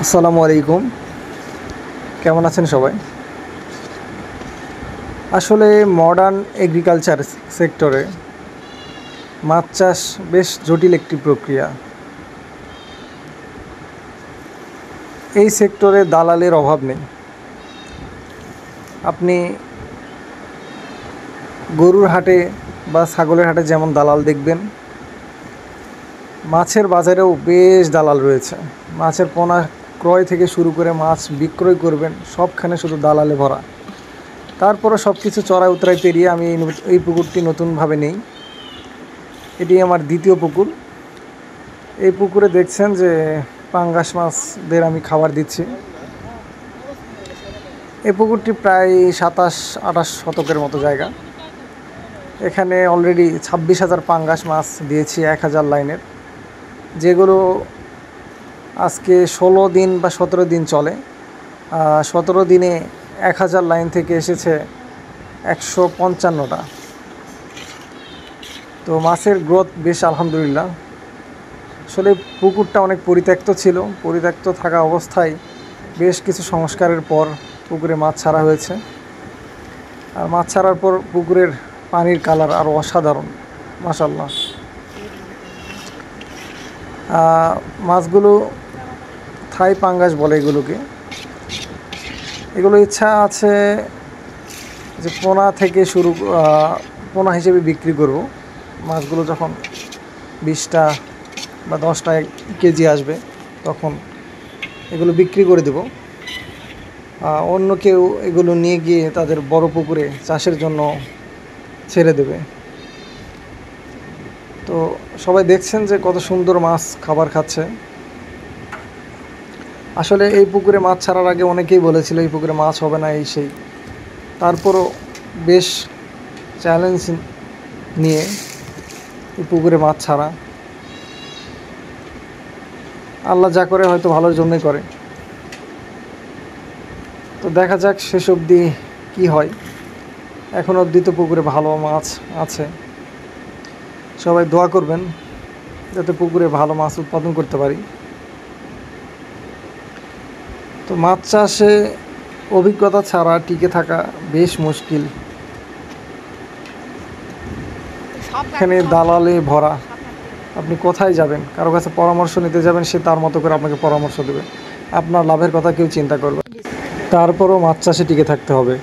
আসসালামু আলাইকুম। কেমন আছেন সবাই? আসলে মডার্ন এগ্রিকালচার সেক্টরে মাছ চাষ বেশ জটিল একটি প্রক্রিয়া। এই সেক্টরে দালালের অভাব নেই। আপনি গরুর হাটে বা ছাগলের হাটে যেমন দালাল দেখবেন, মাছের বাজারেও বেশ দালাল রয়েছে। মাছের পোনা ক্রয় থেকে শুরু করে মাছ বিক্রয় করবেন, সবখানে শুধু দালালে ভরা। তারপরও সব কিছু চড়াই উতরাই পেরিয়ে আমি এই পুকুরটি নতুনভাবে নেই। এটি আমার দ্বিতীয় পুকুর। এই পুকুরে দেখছেন যে পাঙ্গাস মাছদের আমি খাবার দিচ্ছি। এই পুকুরটি প্রায় 27-28 শতকের মতো জায়গা। এখানে অলরেডি 26,000 পাঙ্গাস মাছ দিয়েছি 1,000 লাইনের, যেগুলো আজকে 16 দিন বা 17 দিন চলে। 17 দিনে 1,000 লাইন থেকে এসেছে 155টা। তো মাছের গ্রোথ বেশ আলহামদুলিল্লাহ। আসলে পুকুরটা অনেক পরিত্যক্ত ছিল। পরিত্যক্ত থাকা অবস্থায় বেশ কিছু সংস্কারের পর পুকুরে মাছ ছাড়া হয়েছে। আর মাছ ছাড়ার পর পুকুরের পানির কালার আরও অসাধারণ, মাশাআল্লাহ। মাছগুলো থাই পাঙ্গাস বলে এগুলোকে। এগুলো ইচ্ছা আছে যে পোনা থেকে পোনা হিসেবে বিক্রি করব। মাছগুলো যখন 20টা বা 10টা কেজি আসবে তখন এগুলো বিক্রি করে দেব। অন্য কেউ এগুলো নিয়ে গিয়ে তাদের বড় পুকুরে চাষের জন্য ছেড়ে দেবে। তো সবাই দেখছেন যে কত সুন্দর মাছ খাবার খাচ্ছে। আসলে এই পুকুরে মাছ ছাড়ার আগে অনেকেই বলেছিল এই পুকুরে মাছ হবে না, এই সেই। তারপরও বেশ চ্যালেঞ্জ নিয়ে এই পুকুরে মাছ ছাড়া। আল্লাহ যা করে হয়তো ভালোর জন্যই করে। তো দেখা যাক শেষ অবধি কী হয়। এখন অবধি তো পুকুরে ভালো মাছ আছে। সবাই দোয়া করবেন যাতে পুকুরে ভালো মাছ উৎপাদন করতে পারি। তো মাছ চাষে অভিজ্ঞতা ছাড়া টিকে থাকা বেশ মুশকিল। এখানে দালালে ভরা। আপনি কোথায় যাবেন, কারো কাছে পরামর্শ নিতে যাবেন, সে তার মতো করে আপনাকে পরামর্শ দেবে। আপনার লাভের কথা কেউ চিন্তা করবে। তারপরও মাছ চাষে টিকে থাকতে হবে।